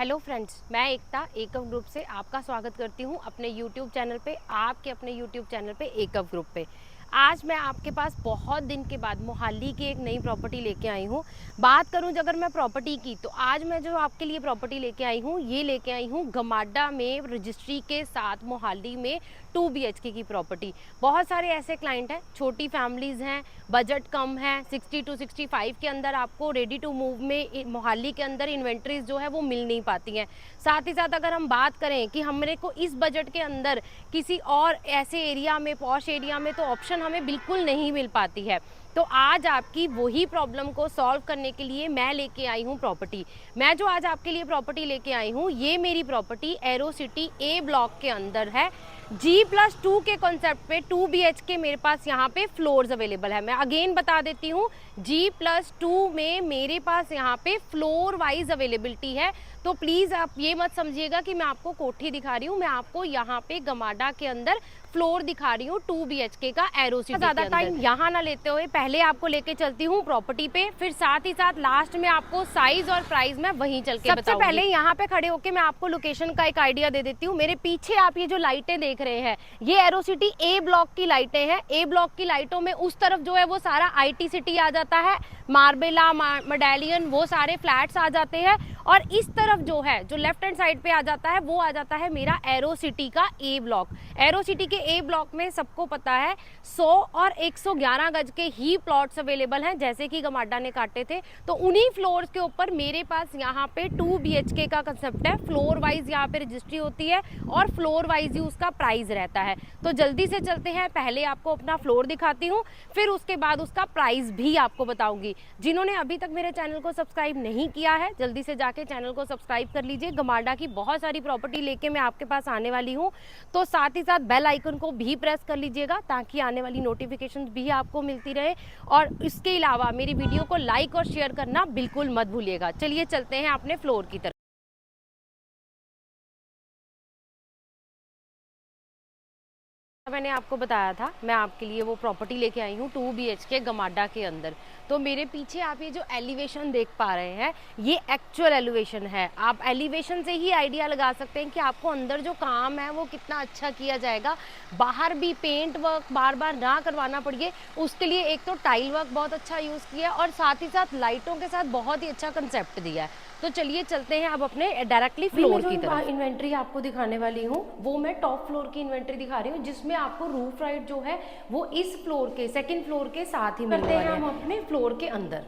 Hello friends, मैं एकता एकव group से आपका स्वागत करती हूं अपने यूट्यूब चैनल पे, आपके अपने यूट्यूब चैनल पे एकव ग्रुप पे। आज मैं आपके पास बहुत दिन के बाद मोहाली की एक नई प्रॉपर्टी लेके आई हूं। बात करूं अगर मैं प्रॉपर्टी की, तो आज मैं जो आपके लिए प्रॉपर्टी लेके आई हूं, ये लेके आई हूं गमाडा में रजिस्ट्री के साथ मोहाली में 2 BHK की प्रॉपर्टी। बहुत सारे ऐसे क्लाइंट हैं, छोटी फैमिलीज़ हैं, बजट कम है, 60 to 65 के अंदर आपको रेडी टू मूव में मोहाली के अंदर इन्वेंट्रीज जो है वो मिल नहीं पाती हैं। साथ ही साथ अगर हम बात करें कि हमरे को इस बजट के अंदर किसी और ऐसे एरिया में, पॉश एरिया में, तो ऑप्शन हमें बिल्कुल नहीं मिल पाती है। तो आज आपकी वही प्रॉब्लम को सॉल्व करने के लिए मैं लेके आई हूँ प्रॉपर्टी। मैं जो आज आपके लिए प्रॉपर्टी लेके आई हूँ, ये मेरी प्रॉपर्टी एरो सिटी ए ब्लॉक के अंदर है। G+2 के कॉन्सेप्ट पे 2 BHK मेरे पास यहाँ पे फ्लोर्स अवेलेबल है। मैं अगेन बता देती हूँ, G+2 में मेरे पास यहाँ पे फ्लोर वाइज अवेलेबिलिटी है। तो प्लीज़ आप ये मत समझिएगा कि मैं आपको कोठी दिखा रही हूँ, मैं आपको यहाँ पे गमाडा के अंदर फ्लोर दिखा रही हूँ 2 BHK का एरो सिटी के अंदर। ज़्यादा टाइम यहाँ ना लेते हुए पहले आपको लेके चलती हूँ प्रॉपर्टी पे, फिर साथ ही साथ लास्ट में आपको साइज और प्राइस मैं वहीं चल के बताऊंगी। सबसे पहले यहाँ पे खड़े होके मैं आपको लोकेशन का एक आइडिया दे देती हूँ। मेरे पीछे आप ये जो लाइटें देख रहे हैं, ये एरो सिटी ए ब्लॉक की लाइटें हैं। ए ब्लॉक की लाइटों में उस तरफ जो है वो सारा IT सिटी आ जाता है, मार्बेला, मेडालियन, वो सारे फ्लैट्स आ जाते हैं। और इस तरफ जो है, जो लेफ्ट हैंड साइड पे आ जाता है, वो आ जाता है मेरा एरो सिटी का ए ब्लॉक। एरो सिटी के ए ब्लॉक में सबको पता है 100 और 111 गज के ही प्लॉट्स अवेलेबल हैं, जैसे कि गमाडा ने काटे थे। तो उन्हीं फ्लोर्स के ऊपर मेरे पास यहाँ पे 2 BHK का कंसेप्ट है। फ्लोर वाइज यहाँ पे रजिस्ट्री होती है और फ्लोर वाइज ही उसका प्राइस रहता है। तो जल्दी से चलते हैं, पहले आपको अपना फ्लोर दिखाती हूँ, फिर उसके बाद उसका प्राइस भी आपको बताऊंगी। जिन्होंने अभी तक मेरे चैनल को सब्सक्राइब नहीं किया है, जल्दी से जाके चैनल को सब्सक्राइब कर लीजिए। गमाडा की बहुत सारी प्रॉपर्टी लेके मैं आपके पास आने वाली हूँ, तो साथ ही साथ बेल आइकन को भी प्रेस कर लीजिएगा ताकि आने वाली नोटिफिकेशन भी आपको मिलती रहे। और इसके अलावा मेरी वीडियो को लाइक और शेयर करना बिल्कुल मत भूलिएगा। चलिए चलते हैं अपने फ्लोर की तरफ। मैंने आपको बताया था मैं आपके लिए वो प्रॉपर्टी लेके आई हूँ 2 BHK गमाडा के अंदर। तो मेरे पीछे आप ये जो एलिवेशन देख पा रहे हैं, ये एक्चुअल एलिवेशन है। आप एलिवेशन से ही आइडिया लगा सकते हैं कि आपको अंदर जो काम है वो कितना अच्छा किया जाएगा। बाहर भी पेंट वर्क बार बार ना करवाना पड़े, उसके लिए एक तो टाइल वर्क बहुत अच्छा यूज़ किया है और साथ ही साथ लाइटों के साथ बहुत ही अच्छा कंसेप्ट दिया है। तो चलिए चलते हैं अब अपने डायरेक्टली फ्लोर की तरफ। इन्वेंट्री आपको दिखाने वाली हूँ वो मैं टॉप फ्लोर की इन्वेंट्री दिखा रही हूँ, जिसमें आपको रूफ राइट जो है वो इस फ्लोर के, सेकंड फ्लोर के साथ ही मिलते हैं। हम अपने फ्लोर के अंदर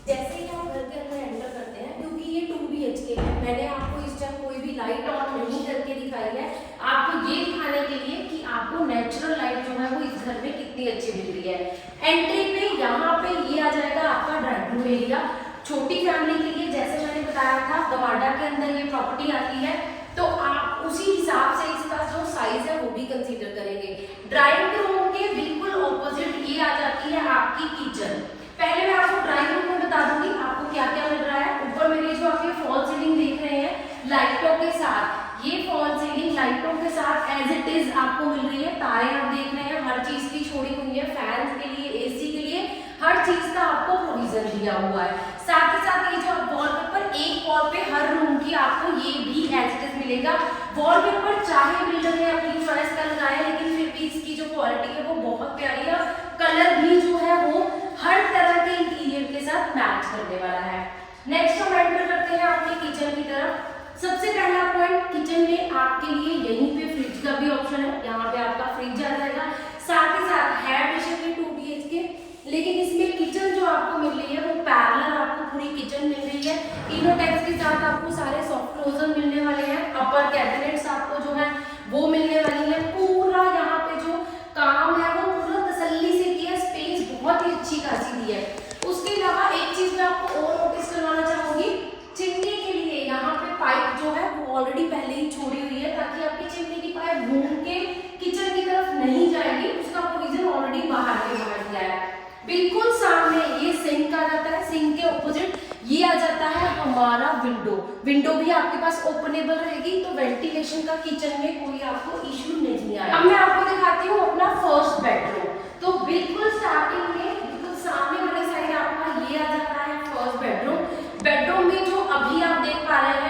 जैसे ही आप घर के अंदर एंटर करते हैं, क्योंकि ये 2 BHK है, मैंने आपको इस टाइम कोई भी लाइट ऑन नहीं करके दिखाई है, आपको ये दिखाने के लिए कि आपको नेचुरल लाइट जो है वो इस घर में कितनी अच्छी मिल रही है। एंट्री पे यहाँ पे ये आ जाएगा आपका बेडरूम एरिया। छोटी फैमिली के लिए, जैसे मैंने बताया था, गमाडा के अंदर ये प्रॉपर्टी आती है, तो आप उसी हिसाब से इसका जो साइज है वो भी कंसीडर करेंगे। ड्राइंग रूम के बिल्कुल ऑपोजिट ये आ जाती है आपकी किचन। पहले मैं आपको ड्राइंग रूम में बता दूंगी आपको क्या क्या मिल रहा है। ऊपर मेरे जो आप ये फॉल सीलिंग देख रहे हैं लाइटों के साथ, ये फॉल सीलिंग लाइटों के साथ एज इट इज आपको मिल रही है। तारे आप देख रहे हैं, हर चीज की छोड़ी हुई है, फैन के लिए, AC के लिए, हर चीज का आपको प्रोविजन दिया हुआ है। साथ ही साथ ये जो वॉलपेपर, एक वॉल पे हर रूम की आपको ये भी एज इट इज मिलेगा। वॉलपेपर चाहे बिल्डर ने अपनी चॉइस का लगाया, लेकिन फिर भी इसकी जो क्वालिटी है वो बहुत प्यारी है। कलर भी जो है वो हर तरह के इंटीरियर के साथ मैच करने वाला है। नेक्स्ट हम एंटर करते हैं अपनी किचन की तरफ। सबसे पहला पॉइंट, किचन में आपके लिए यहीं पे फ्रिज का भी ऑप्शन है, यहाँ पे आपका फ्रिज आ जाएगा। साथ ही साथ है बेशक ये 2 BHK, लेकिन इसमें किचन जो आपको मिल रही है वो पैरेलल आपको पूरी किचन मिल रही है। इनोटेक्स के साथ आपको सारे सॉफ्ट क्लोजर मिलने वाले हैं। अपर कैबिनेट्स आपको जो है वो मिलने वाली है। पूरा यहाँ पे जो काम है वो पूरा तसल्ली से किया, स्पेस बहुत ही अच्छी खासी दी है। उसके अलावा एक चीज मैं आपको और नोटिस करवाना चाहूंगी, चिमनी के लिए यहाँ पे पाइप जो है वो ऑलरेडी पहले ही छोड़ी हुई है, ताकि आपकी चिमनी की पाइप घूम के किचन की तरफ नहीं जाएगी, उसका प्रोविजन ऑलरेडी बाहर के बाहर दिया है। बिल्कुल सामने ये सिंक आ जाता है, सिंक के ऑपोजिट ये आ जाता है हमारा विंडो। विंडो भी आपके पास ओपनेबल रहेगी, तो वेंटिलेशन का किचन में कोई आपको इश्यू नहीं आएगा। अब मैं आपको दिखाती हूँ अपना फर्स्ट बेडरूम। तो बिल्कुल स्टार्टिंग में बिल्कुल सामने वाली साइड आपका ये आ जाता है फर्स्ट बेडरूम। बेडरूम में जो अभी आप देख पा रहे हैं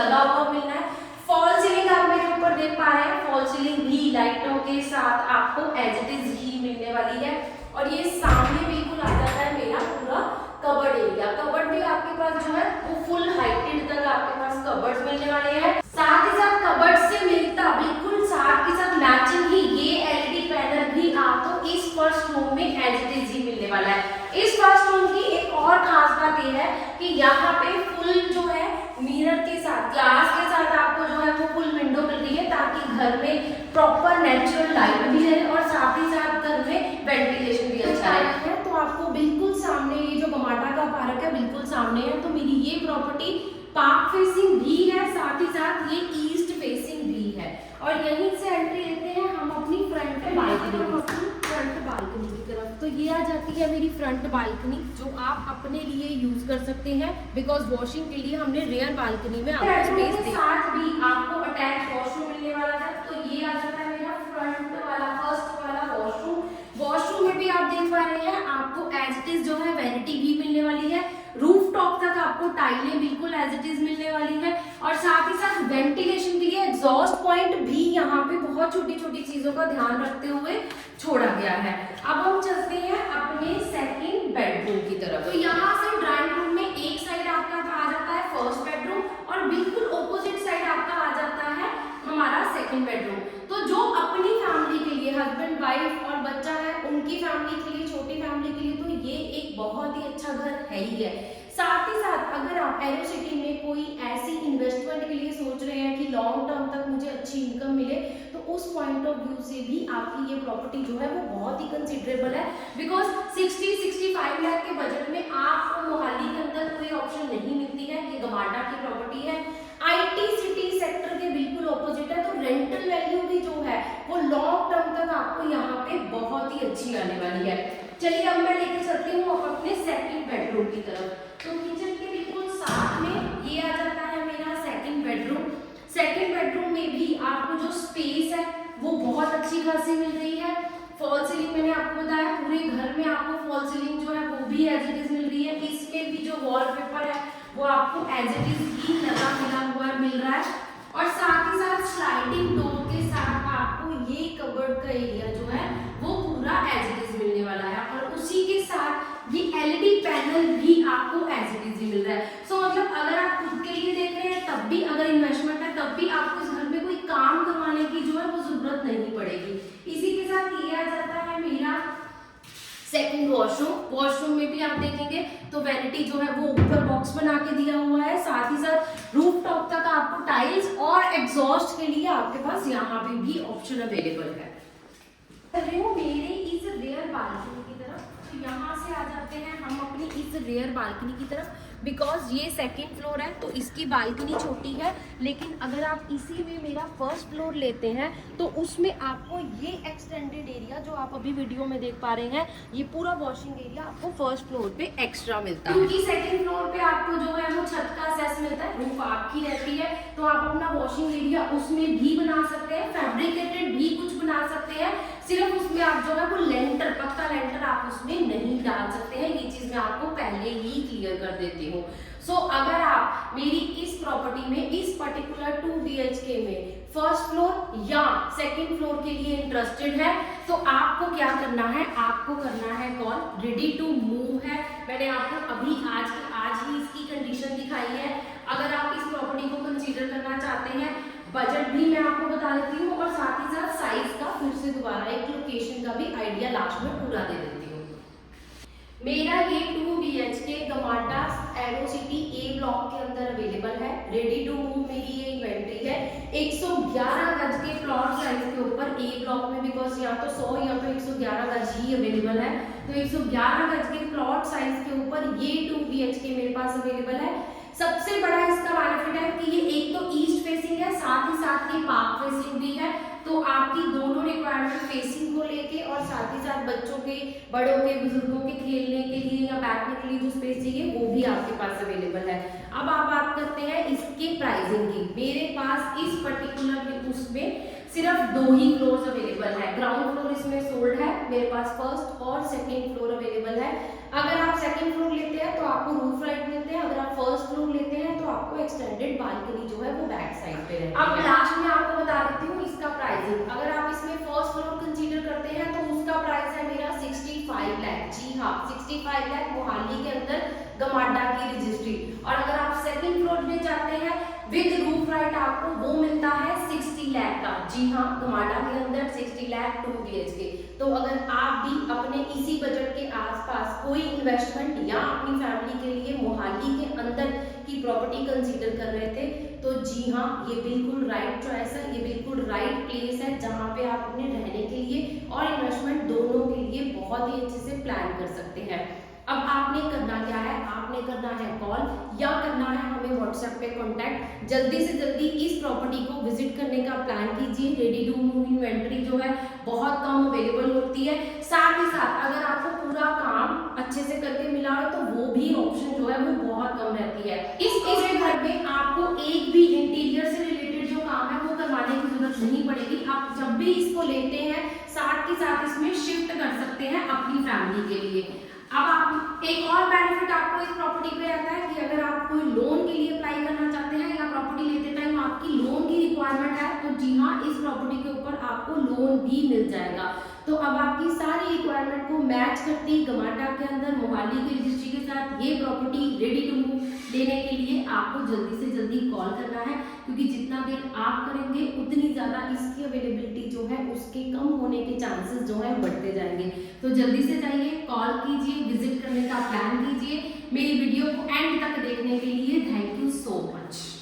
लगा हुआ मिलना है। फॉल सीलिंग आप मेरे ऊपर देख पा रहे हैं, फॉल सीलिंग भी लाइटों के साथ आपको एज इट इज ही मिलने वाली है। और ये सामने बिल्कुल आ जाता है मेरा पूरा कबर्ड एरिया। कबर्ड भी आपके पास जो है वो फुल हाइटेड तक आपके पास कबर्ड मिलने वाले हैं। साथ ही साथ कबर्ड से मिलता बिल्कुल साथ के साथ मैचिंग ही ये एलईडी पैनल भी आपको इस फर्स्ट रूम में एज इट इज ही मिलने वाला है। इस फर्स्ट रूम की एक और खास बात यह है कि यहाँ पे फुल जो है मिरर के साथ, ग्लास के साथ आपको जो है वो फुल विंडो मिल रही है, ताकि घर में प्रॉपर नेचुरल लाइट भी रहे और साथ ही साथ घर में वेंटिलेशन भी अच्छा रहे। तो आपको बिल्कुल सामने ये जो गमाडा का पार्क है बिल्कुल सामने है। तो मेरी ये प्रॉपर्टी पार्क फेसिंग भी है, साथ ही साथ ये ईस्ट फेसिंग भी है। और यहीं से एंट्री लेते हैं हम अपनी फ्रंट बालकनी की तरफ। तो ये आ जाती है मेरी फ्रंट बालकनी, जो आप अपने लिए यूज कर सकते हैं, बिकॉज वॉशिंग के लिए हमने रेयर बालकनी में आपको स्पेस दी। साथ भी आपको अटैच वॉशरूम मिलने वाला है। तो ये आ जाता है मेरा फ्रंट वाला फर्स्ट वाला वॉशरूम। वॉशरूम में भी आप देख पा रहे हैं आपको एज इट इज जो है वैनिटी भी मिलने वाली है। रूफ टॉप तक आपको टाइलें बिल्कुल एज इट इज मिलने वाली है। और साथ ही साथ वेंटिलेशन के लिए एग्जॉस्ट पॉइंट भी यहाँ पे बहुत छोटी छोटी चीजों का ध्यान रखते हुए छोड़ा गया है। अब हम चलते हैं अपने सेकंड बेडरूम की तरफ। तो यहाँ से ड्राइंग रूम में एक साइड आपका आ जाता है फर्स्ट बेडरूम और बिल्कुल ऑपोजिट साइड आपका आ जाता है हमारा सेकंड बेडरूम। तो जो अपनी फैमिली के लिए, हस्बैंड वाइफ और बच्चा है, उनकी फैमिली के लिए, छोटी फैमिली के लिए तो ये एक बहुत ही अच्छा घर है ही है। साथ ही साथ अगर आप एरो सिटी में कोई ऐसी इन्वेस्टमेंट के लिए सोच रहे हैं कि लॉन्ग टर्म तक मुझे अच्छी इनकम मिले, तो उस पॉइंट ऑफ व्यू से भी आपकी ये प्रॉपर्टी जो है वो बहुत ही कंसिडरेबल है। बिकॉज 60-65 लाख के बजट में आपको मोहाली के अंदर कोई ऑप्शन नहीं मिलती है। ये गमाडा की प्रॉपर्टी है, आईटी सिटी सेक्टर के बिल्कुल ऑपोजिट है। तो रेंटल वैल्यू भी जो है वो लॉन्ग टर्म तक आपको यहाँ पे बहुत ही अच्छी आने वाली है। चलिए अब मैं लेके चलती हूँ अपने सेकंड बेडरूम की तरफ। तो किचन के बिल्कुल साथ में ये आ जाता है मेरा सेकंड बेडरूम। सेकंड बेडरूम में भी आपको जो स्पेस है वो बहुत अच्छी खासी मिल रही है। फॉल सीलिंग मैंने आपको बताया, पूरे घर में आपको फॉल सीलिंग जो है वो भी एज इट इज मिल रही है। इसमें भी जो वॉलपेपर है वो आपको एज इट इज ही लगा मिला हुआ मिल रहा है। और साथ ही साथ स्लाइडिंग डोर के साथ आपको ये कबर्ड का एरिया जो है वो पूरा एज इट इज मिलने वाला है। और उसी के साथ ये एलईडी पैनल भी आपको एज इट इज ही मिल रहा है। सो मतलब अगर आप खुद के लिए देख रहे हैं तब भी, अगर इन्वेस्टमेंट है तब भी आपको इस घर में कोई काम करवाने की जो है वो जरूरत नहीं पड़ेगी। इसी के साथ ये आ जाता है मेरा सेकंड वॉशरूम। वॉशरूम में भी आप देखेंगे तो वैनिटी जो है वो ऊपर बॉक्स बना के दिया हुआ है। साथ ही साथ रूफ टॉप तक आपको टाइल्स और एग्जॉस्ट के लिए आपके पास यहाँ पे भी ऑप्शन अवेलेबल है। मेरे इस रेयर बालकनी की तरफ, तो यहाँ से आ जाते हैं हम अपनी इस रेयर बालकनी की तरफ। बिकॉज ये सेकंड फ्लोर है तो इसकी बालकनी छोटी है, लेकिन अगर आप इसी में मेरा फर्स्ट फ्लोर लेते हैं तो उसमें आपको ये एक्सटेंडेड एरिया जो आप अभी वीडियो में देख पा रहे हैं, ये पूरा वॉशिंग एरिया आपको फर्स्ट फ्लोर पे एक्स्ट्रा मिलता है। क्योंकि सेकंड फ्लोर पे आपको जो है वो छत का सेस मिलता है, रूफ आपकी रहती है, तो आप अपना वॉशिंग एरिया उसमें भी बना सकते हैं, फैब्रिकेटेड भी कुछ बना सकते हैं। सिर्फ उसमें आप जो है वो लेंटर, पक्का लेंटर आप उसमें नहीं डाल सकते हैं। ये चीज मैं आपको पहले ही क्लियर कर देती हूँ। सो अगर आप मेरी इस प्रॉपर्टी में, इस पर्टिकुलर 2 BHK में फर्स्ट फ्लोर या सेकंड फ्लोर के लिए इंटरेस्टेड है तो आपको क्या करना है, आपको करना है कॉल। रेडी टू मूव है, मैंने आपको अभी आज ही इसकी कंडीशन दिखाई है। अगर आप इस प्रॉपर्टी को कंसीडर करना चाहते हैं, बजट भी मैं आपको बता देती हूँ और साथ ही साथ साइज का फिर से दोबारा एक लोकेशन का भी आइडिया लास्ट में पूरा दे देती हूँ। मेरा ये 2 BHK गमाडा एरो सिटी ए ब्लॉक के अंदर अवेलेबल है। रेडी टू मूव मेरी ये इन्वेंट्री है। 111 गज के प्लॉट साइज के ऊपर ए ब्लॉक में, बिकॉज या तो 100 या तो 111 गज ही अवेलेबल है, तो 111 गज के प्लॉट साइज के ऊपर ये 2 BHK मेरे पास अवेलेबल है। सबसे बड़ा इसका बेनिफिट है कि ये एक तो ईस्ट फेसिंग है, साथ ही साथ ये पार्क फेसिंग भी है। तो आपकी दोनों रिक्वायरमेंट फेसिंग को लेके और साथ ही साथ बच्चों के, बड़ों के, बुजुर्गों के खेलने के लिए या बैठने के लिए जो स्पेस चाहिए वो भी आपके पास अवेलेबल है। अब आप बात करते हैं इसके प्राइसिंग की। मेरे पास इस पर्टिकुलर उसमें सिर्फ 2 ही फ्लोर्स अवेलेबल है। ग्राउंड फ्लोर इसमें सोल्ड है, मेरे पास फर्स्ट और सेकंड फ्लोर अवेलेबल है। अगर आप सेकंड फ्लोर लेते हैं तो आपको रूफ राइट मिलते हैं, अगर आप फर्स्ट फ्लोर लेते हैं तो आपको एक्सटेंडेड बालकनी जो है वो बैक साइड पे रहती है। अब लास्ट में आपको बता देती हूँ इसका प्राइसिंग। अगर आप इसमें फर्स्ट फ्लोर कंसीडर करते हैं तो उसका प्राइस है मेरा 65 लाख। जी हाँ, 65 लाख मोहाली के अंदर गमाडा की रजिस्ट्री। और अगर आप सेकंड फ्लोर में जाते हैं विद रूफ राइट आपको वो मिलता है 60 लाख का। जी हाँ, गमाडा के अंदर 60 लाख 2 BHK। तो अगर आप भी अपने इसी बजट के आसपास कोई इन्वेस्टमेंट या अपनी फैमिली के लिए मोहाली के अंदर की प्रॉपर्टी कंसीडर कर रहे थे तो जी हाँ, ये बिल्कुल राइट चॉइस है, ये बिल्कुल राइट प्लेस है जहाँ पे आप अपने रहने के लिए और इन्वेस्टमेंट दोनों के लिए बहुत ही अच्छे से प्लान कर सकते हैं। अब आपने करना क्या है, आपने करना है कॉल या करना है हमें व्हाट्सएप पे कांटेक्ट। जल्दी से जल्दी इस प्रॉपर्टी को विजिट करने का प्लान कीजिए। रेडी टू मूव इन्वेंटरी जो है बहुत कम अवेलेबल होती है। साथ ही साथ अगर आपको पूरा काम अच्छे से करके मिला है तो वो भी ऑप्शन जो है वो बहुत कम रहती है। इस घर में आपको एक भी इंटीरियर से रिलेटेड जो काम है वो करवाने की जरूरत नहीं पड़ेगी। आप जब भी इसको लेते हैं साथ ही साथ इसमें शिफ्ट कर सकते हैं अपनी फैमिली के लिए। अब आप एक और बेनिफिट आपको इस प्रॉपर्टी पे आता है कि अगर आप कोई लोन के लिए अप्लाई करना चाहते हैं या प्रॉपर्टी लेते टाइम आपकी लोन की रिक्वायरमेंट है तो जी हाँ, इस प्रॉपर्टी के ऊपर आपको लोन भी मिल जाएगा। तो अब आपकी सारी रिक्वायरमेंट को मैच करती गमाडा के अंदर मोहाली की रजिस्ट्री के साथ ये प्रॉपर्टी रेडी टू मूव लेने के लिए आपको जल्दी से जल्दी कॉल करना है, क्योंकि जितना देर आप करेंगे उतनी ज़्यादा इसकी अवेलेबिलिटी जो है उसके कम होने के चांसेस जो है बढ़ते जाएंगे। तो जल्दी से जाइए, कॉल कीजिए, विजिट करने का प्लान कीजिए। मेरी वीडियो को एंड तक देखने के लिए थैंक यू सो मच।